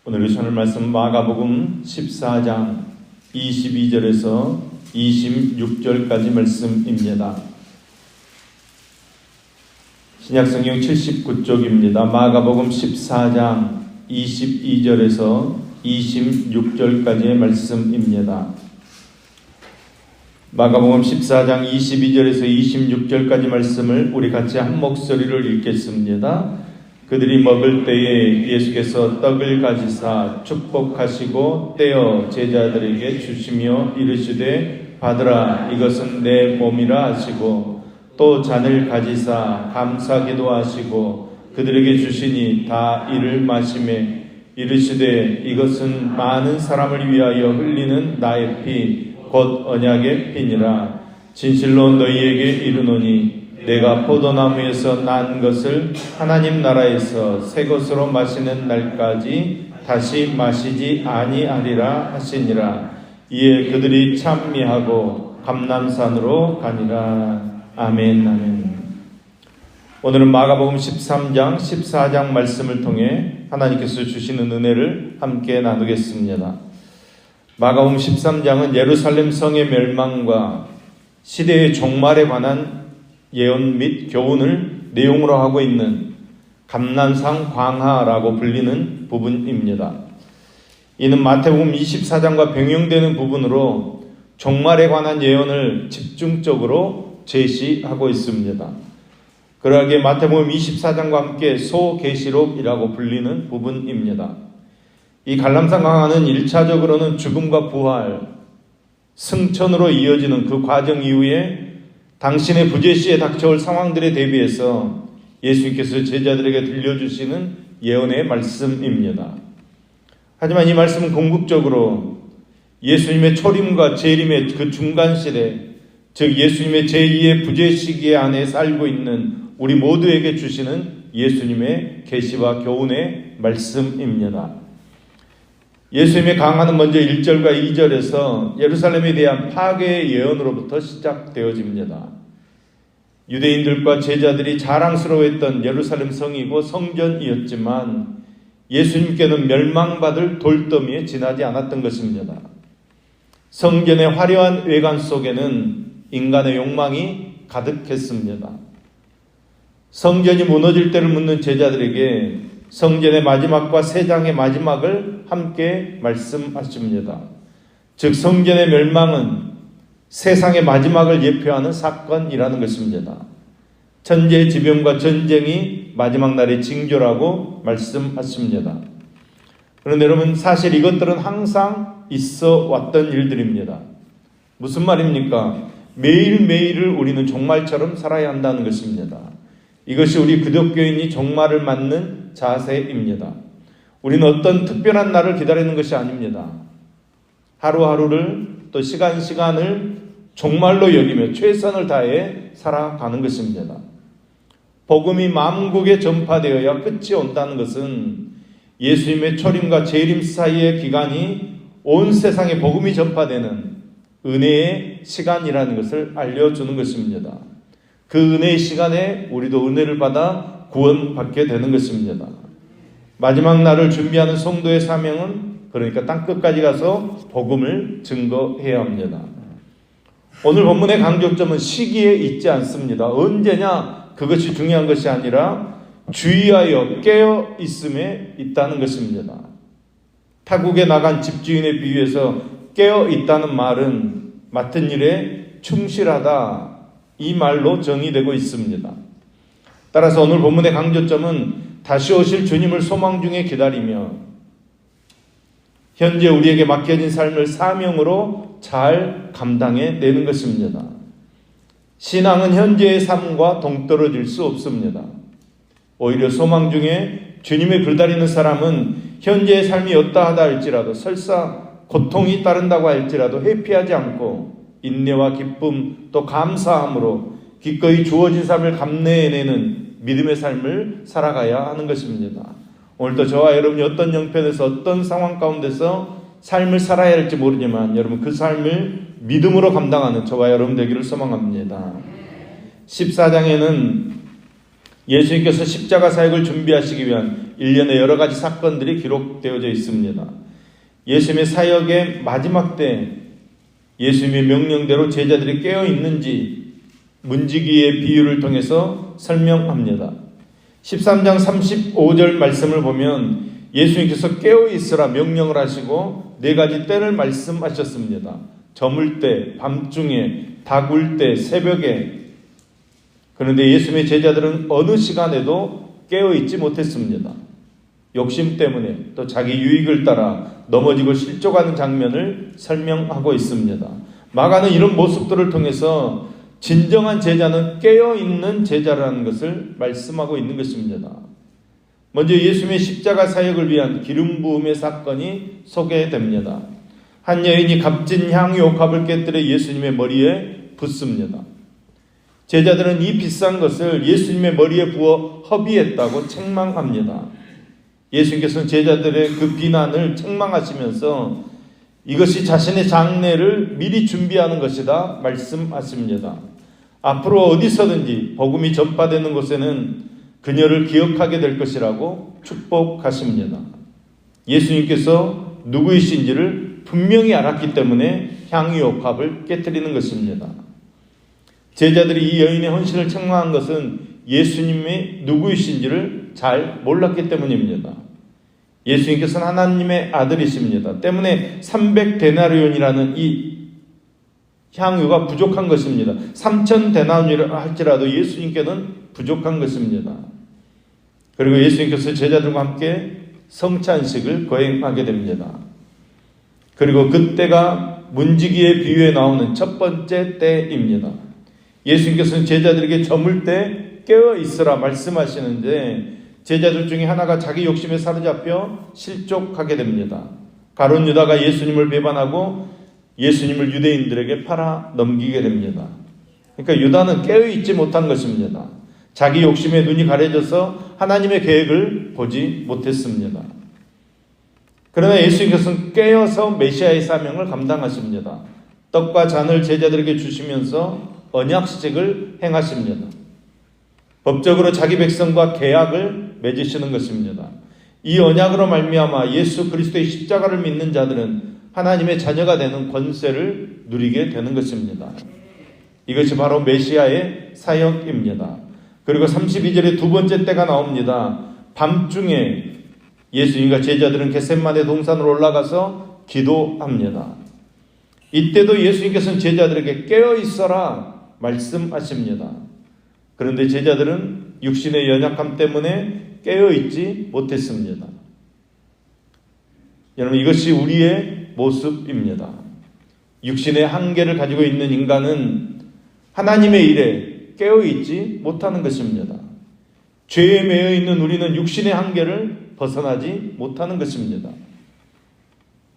오늘 전할 말씀 마가복음 14장 22절에서 26절까지 말씀입니다. 신약성경 79쪽입니다. 마가복음 14장 22절에서 26절까지의 말씀입니다. 마가복음 14장 22절에서 26절까지 말씀을 우리 같이 한 목소리를 읽겠습니다. 그들이 먹을 때에 예수께서 떡을 가지사 축복하시고 떼어 제자들에게 주시며 이르시되 받으라, 이것은 내 몸이라 하시고 또 잔을 가지사 감사기도 하시고 그들에게 주시니 다 이를 마시매 이르시되 이것은 많은 사람을 위하여 흘리는 나의 피 곧 언약의 피니라. 진실로 너희에게 이르노니 내가 포도나무에서 난 것을 하나님 나라에서 새 것으로 마시는 날까지 다시 마시지 아니하리라 하시니라. 이에 그들이 찬미하고 감람산으로 가니라. 아멘. 아멘. 오늘은 마가복음 13장 14장 말씀을 통해 하나님께서 주시는 은혜를 함께 나누겠습니다. 마가복음 13장은 예루살렘 성의 멸망과 시대의 종말에 관한 예언 및 교훈을 내용으로 하고 있는 감람산 광화라고 불리는 부분입니다. 이는 마태복음 24장과 병행되는 부분으로 종말에 관한 예언을 집중적으로 제시하고 있습니다. 그러하기에 마태복음 24장과 함께 소계시록이라고 불리는 부분입니다. 이 감람산 광화는 1차적으로는 죽음과 부활, 승천으로 이어지는 그 과정 이후에 당신의 부재시에 닥쳐올 상황들에 대비해서 예수님께서 제자들에게 들려주시는 예언의 말씀입니다. 하지만 이 말씀은 궁극적으로 예수님의 초림과 재림의 그 중간 시대, 즉 예수님의 제2의 부재 시기에 안에 살고 있는 우리 모두에게 주시는 예수님의 계시와 교훈의 말씀입니다. 예수님의 강화는 먼저 1절과 2절에서 예루살렘에 대한 파괴의 예언으로부터 시작되어집니다. 유대인들과 제자들이 자랑스러워했던 예루살렘 성이고 성전이었지만 예수님께는 멸망받을 돌더미에 지나지 않았던 것입니다. 성전의 화려한 외관 속에는 인간의 욕망이 가득했습니다. 성전이 무너질 때를 묻는 제자들에게 성전의 마지막과 세 장의 마지막을 함께 말씀하십니다. 즉 성전의 멸망은 세상의 마지막을 예표하는 사건이라는 것입니다. 천재의 지병과 전쟁이 마지막 날의 징조라고 말씀하십니다. 그런데 여러분, 사실 이것들은 항상 있어 왔던 일들입니다. 무슨 말입니까? 매일매일을 우리는 종말처럼 살아야 한다는 것입니다. 이것이 우리 기독교인이 종말을 맞는 자세입니다. 우리는 어떤 특별한 날을 기다리는 것이 아닙니다. 하루하루를 또 시간시간을 종말로 여기며 최선을 다해 살아가는 것입니다. 복음이 만국에 전파되어야 끝이 온다는 것은 예수님의 초림과 재림 사이의 기간이 온 세상에 복음이 전파되는 은혜의 시간이라는 것을 알려주는 것입니다. 그 은혜의 시간에 우리도 은혜를 받아 구원받게 되는 것입니다. 마지막 날을 준비하는 성도의 사명은 그러니까 땅끝까지 가서 복음을 증거해야 합니다. 오늘 본문의 강조점은 시기에 있지 않습니다. 언제냐 그것이 중요한 것이 아니라 주의하여 깨어 있음에 있다는 것입니다. 타국에 나간 집주인에 비유해서 깨어 있다는 말은 맡은 일에 충실하다, 이 말로 정의되고 있습니다. 따라서 오늘 본문의 강조점은 다시 오실 주님을 소망 중에 기다리며 현재 우리에게 맡겨진 삶을 사명으로 잘 감당해 내는 것입니다. 신앙은 현재의 삶과 동떨어질 수 없습니다. 오히려 소망 중에 주님을 기다리는 사람은 현재의 삶이 어떠하다 할지라도, 설사 고통이 따른다고 할지라도 회피하지 않고 인내와 기쁨 또 감사함으로 기꺼이 주어진 삶을 감내해내는 믿음의 삶을 살아가야 하는 것입니다. 오늘도 저와 여러분이 어떤 형편에서 어떤 상황 가운데서 삶을 살아야 할지 모르지만 여러분 그 삶을 믿음으로 감당하는 저와 여러분 되기를 소망합니다. 14장에는 예수님께서 십자가 사역을 준비하시기 위한 일련의 여러 가지 사건들이 기록되어져 있습니다. 예수님의 사역의 마지막 때 예수님의 명령대로 제자들이 깨어 있는지 문지기의 비유를 통해서 설명합니다. 13장 35절 말씀을 보면 예수님께서 깨어 있으라 명령을 하시고 네 가지 때를 말씀하셨습니다. 저물 때, 밤중에, 닭 울 때, 새벽에. 그런데 예수님의 제자들은 어느 시간에도 깨어 있지 못했습니다. 욕심 때문에 또 자기 유익을 따라 넘어지고 실족하는 장면을 설명하고 있습니다. 마가는 이런 모습들을 통해서 진정한 제자는 깨어있는 제자라는 것을 말씀하고 있는 것입니다. 먼저 예수님의 십자가 사역을 위한 기름 부음의 사건이 소개됩니다. 한 여인이 값진 향유옥합을 깨뜨려 예수님의 머리에 붓습니다. 제자들은 이 비싼 것을 예수님의 머리에 부어 허비했다고 책망합니다. 예수님께서는 제자들의 그 비난을 책망하시면서 이것이 자신의 장례를 미리 준비하는 것이다 말씀하십니다. 앞으로 어디서든지 복음이 전파되는 곳에는 그녀를 기억하게 될 것이라고 축복하십니다. 예수님께서 누구이신지를 분명히 알았기 때문에 향유옥합을 깨뜨리는 것입니다. 제자들이 이 여인의 헌신을 책망한 것은 예수님이 누구이신지를 잘 몰랐기 때문입니다. 예수님께서는 하나님의 아들이십니다. 때문에 300데나리온이라는 이 향유가 부족한 것입니다. 3,000데나리온이라 할지라도 예수님께는 부족한 것입니다. 그리고 예수님께서 제자들과 함께 성찬식을 거행하게 됩니다. 그리고 그때가 문지기의 비유에 나오는 첫 번째 때입니다. 예수님께서는 제자들에게 저물 때 깨어 있으라 말씀하시는데 제자들 중에 하나가 자기 욕심에 사로잡혀 실족하게 됩니다. 가룟 유다가 예수님을 배반하고 예수님을 유대인들에게 팔아 넘기게 됩니다. 그러니까 유다는 깨어있지 못한 것입니다. 자기 욕심에 눈이 가려져서 하나님의 계획을 보지 못했습니다. 그러나 예수님께서는 깨어서 메시아의 사명을 감당하십니다. 떡과 잔을 제자들에게 주시면서 언약식을 행하십니다. 법적으로 자기 백성과 계약을 맺으시는 것입니다. 이 언약으로 말미암아 예수 그리스도의 십자가를 믿는 자들은 하나님의 자녀가 되는 권세를 누리게 되는 것입니다. 이것이 바로 메시아의 사역입니다. 그리고 32절에 두 번째 때가 나옵니다. 밤중에 예수님과 제자들은 겟세마네 동산으로 올라가서 기도합니다. 이때도 예수님께서는 제자들에게 깨어 있어라 말씀하십니다. 그런데 제자들은 육신의 연약함 때문에 깨어있지 못했습니다. 여러분, 이것이 우리의 모습입니다. 육신의 한계를 가지고 있는 인간은 하나님의 일에 깨어있지 못하는 것입니다. 죄에 매여 있는 우리는 육신의 한계를 벗어나지 못하는 것입니다.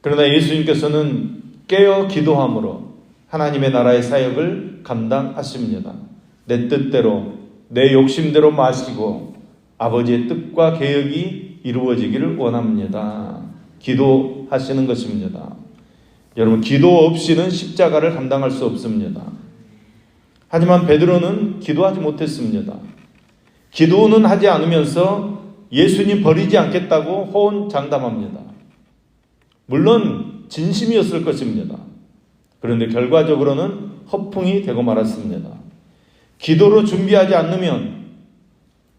그러나 예수님께서는 깨어 기도함으로 하나님의 나라의 사역을 감당하십니다. 내 뜻대로 내 욕심대로 마시고 아버지의 뜻과 계획이 이루어지기를 원합니다. 기도하시는 것입니다. 여러분, 기도 없이는 십자가를 감당할 수 없습니다. 하지만 베드로는 기도하지 못했습니다. 기도는 하지 않으면서 예수님 버리지 않겠다고 호언장담합니다. 물론 진심이었을 것입니다. 그런데 결과적으로는 허풍이 되고 말았습니다. 기도로 준비하지 않으면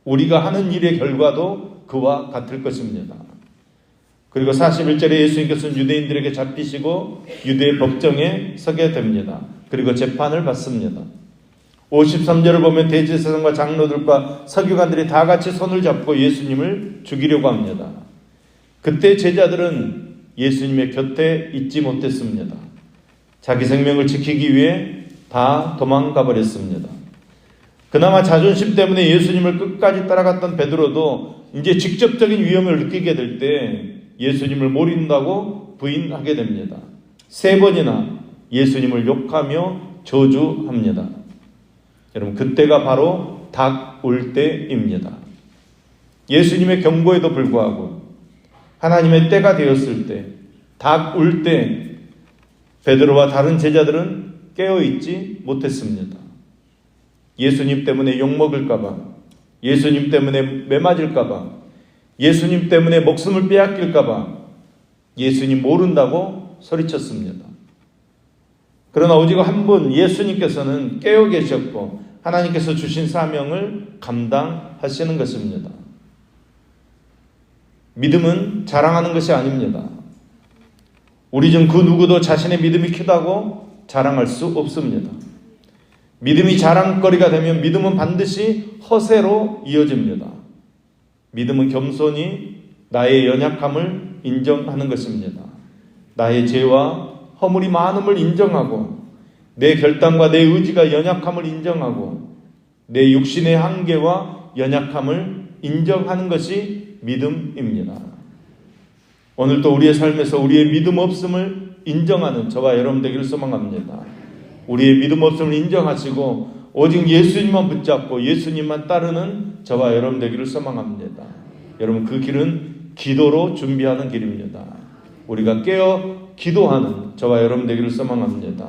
우리가 하는 일의 결과도 그와 같을 것입니다. 그리고 41절에 예수님께서는 유대인들에게 잡히시고 유대의 법정에 서게 됩니다. 그리고 재판을 받습니다. 53절을 보면 대제사장과 장로들과 서기관들이 다 같이 손을 잡고 예수님을 죽이려고 합니다. 그때 제자들은 예수님의 곁에 있지 못했습니다. 자기 생명을 지키기 위해 다 도망가 버렸습니다. 그나마 자존심 때문에 예수님을 끝까지 따라갔던 베드로도 이제 직접적인 위험을 느끼게 될 때 예수님을 모른다고 부인하게 됩니다. 3번이나 예수님을 욕하며 저주합니다. 여러분, 그때가 바로 닭 울 때입니다. 예수님의 경고에도 불구하고 하나님의 때가 되었을 때, 닭 울 때 베드로와 다른 제자들은 깨어있지 못했습니다. 예수님 때문에 욕먹을까 봐, 예수님 때문에 매맞을까 봐, 예수님 때문에 목숨을 빼앗길까봐 예수님 모른다고 소리쳤습니다. 그러나 오직 한 분 예수님께서는 깨어 계셨고 하나님께서 주신 사명을 감당하시는 것입니다. 믿음은 자랑하는 것이 아닙니다. 우리 중 그 누구도 자신의 믿음이 크다고 자랑할 수 없습니다. 믿음이 자랑거리가 되면 믿음은 반드시 허세로 이어집니다. 믿음은 겸손히 나의 연약함을 인정하는 것입니다. 나의 죄와 허물이 많음을 인정하고 내 결단과 내 의지가 연약함을 인정하고 내 육신의 한계와 연약함을 인정하는 것이 믿음입니다. 오늘도 우리의 삶에서 우리의 믿음 없음을 인정하는 저와 여러분 되기를 소망합니다. 우리의 믿음 없음을 인정하시고 오직 예수님만 붙잡고 예수님만 따르는 저와 여러분 되기를 소망합니다. 여러분, 그 길은 기도로 준비하는 길입니다. 우리가 깨어 기도하는 저와 여러분 되기를 소망합니다.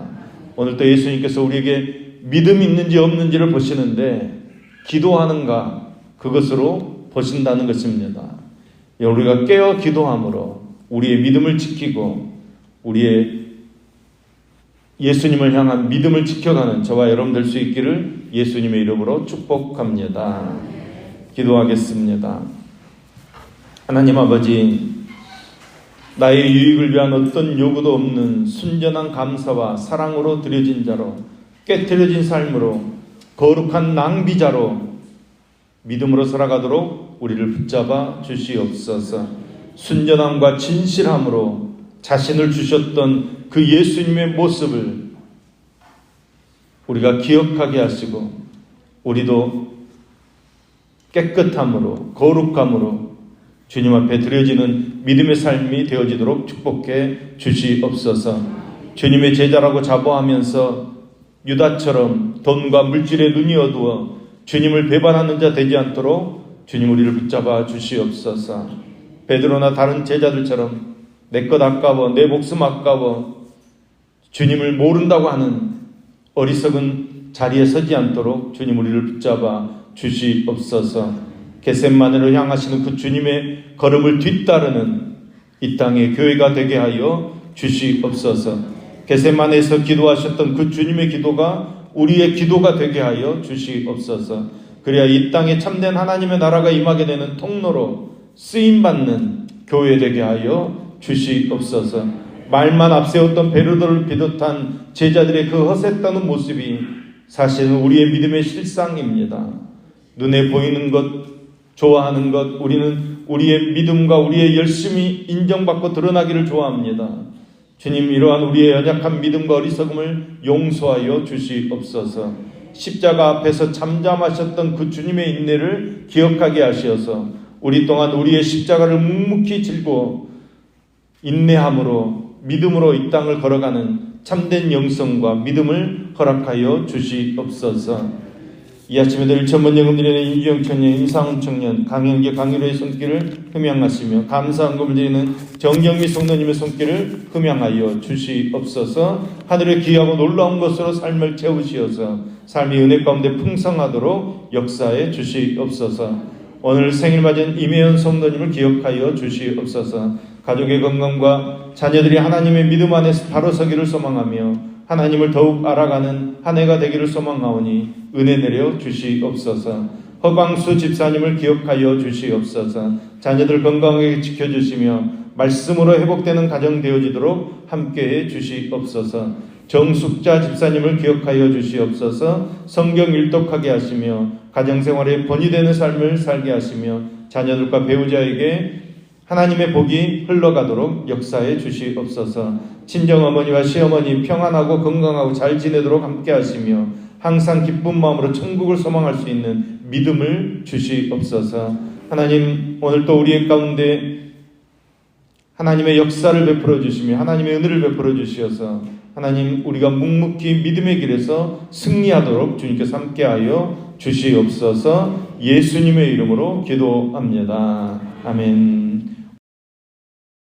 오늘도 예수님께서 우리에게 믿음이 있는지 없는지를 보시는데 기도하는가 그것으로 보신다는 것입니다. 우리가 깨어 기도함으로 우리의 믿음을 지키고 우리의 예수님을 향한 믿음을 지켜가는 저와 여러분 될 수 있기를 예수님의 이름으로 축복합니다. 기도하겠습니다. 하나님 아버지, 나의 유익을 위한 어떤 요구도 없는 순전한 감사와 사랑으로 드려진 자로, 깨트려진 삶으로, 거룩한 낭비자로 믿음으로 살아가도록 우리를 붙잡아 주시옵소서. 순전함과 진실함으로 자신을 주셨던 그 예수님의 모습을 우리가 기억하게 하시고 우리도 깨끗함으로 거룩함으로 주님 앞에 드려지는 믿음의 삶이 되어지도록 축복해 주시옵소서. 주님의 제자라고 자부하면서 유다처럼 돈과 물질에 눈이 어두워 주님을 배반하는 자 되지 않도록 주님 우리를 붙잡아 주시옵소서. 베드로나 다른 제자들처럼 내 것 아까워, 내 목숨 아까워 주님을 모른다고 하는 어리석은 자리에 서지 않도록 주님 우리를 붙잡아 주시옵소서. 겟세마네로 향하시는 그 주님의 걸음을 뒤따르는 이 땅의 교회가 되게 하여 주시옵소서. 겟세마네에서 기도하셨던 그 주님의 기도가 우리의 기도가 되게 하여 주시옵소서. 그래야 이 땅에 참된 하나님의 나라가 임하게 되는 통로로 쓰임받는 교회 되게 하여 주시옵소서. 말만 앞세웠던 베드로를 비롯한 제자들의 그 허세 떠는 모습이 사실은 우리의 믿음의 실상입니다. 눈에 보이는 것, 좋아하는 것, 우리는 우리의 믿음과 우리의 열심이 인정받고 드러나기를 좋아합니다. 주님, 이러한 우리의 연약한 믿음과 어리석음을 용서하여 주시옵소서. 십자가 앞에서 잠잠하셨던 그 주님의 인내를 기억하게 하시어서 우리 또한 우리의 십자가를 묵묵히 질고 인내함으로 믿음으로 이 땅을 걸어가는 참된 영성과 믿음을 허락하여 주시옵소서. 이 아침에도 일천번 영음드리는 임주영 청년, 임상훈 청년, 강현계, 강일호의 손길을 흠양하시며 감사한금을 드리는 정경미 성도님의 손길을 흠양하여 주시옵소서. 하늘의 귀하고 놀라운 것으로 삶을 채우시어서 삶이 은혜 가운데 풍성하도록 역사해 주시옵소서. 오늘 생일 맞은 임혜연 성도님을 기억하여 주시옵소서. 가족의 건강과 자녀들이 하나님의 믿음 안에서 바로 서기를 소망하며 하나님을 더욱 알아가는 한 해가 되기를 소망하오니 은혜 내려 주시옵소서. 허광수 집사님을 기억하여 주시옵소서. 자녀들 건강하게 지켜주시며 말씀으로 회복되는 가정 되어지도록 함께해 주시옵소서. 정숙자 집사님을 기억하여 주시옵소서. 성경 일독하게 하시며 가정생활에 본이 되는 삶을 살게 하시며 자녀들과 배우자에게 하나님의 복이 흘러가도록 역사해 주시옵소서. 친정어머니와 시어머니 평안하고 건강하고 잘 지내도록 함께 하시며 항상 기쁜 마음으로 천국을 소망할 수 있는 믿음을 주시옵소서. 하나님, 오늘도 우리의 가운데 하나님의 역사를 베풀어 주시며 하나님의 은혜를 베풀어 주시어서 하나님, 우리가 묵묵히 믿음의 길에서 승리하도록 주님께서 함께하여 주시옵소서. 예수님의 이름으로 기도합니다. 아멘.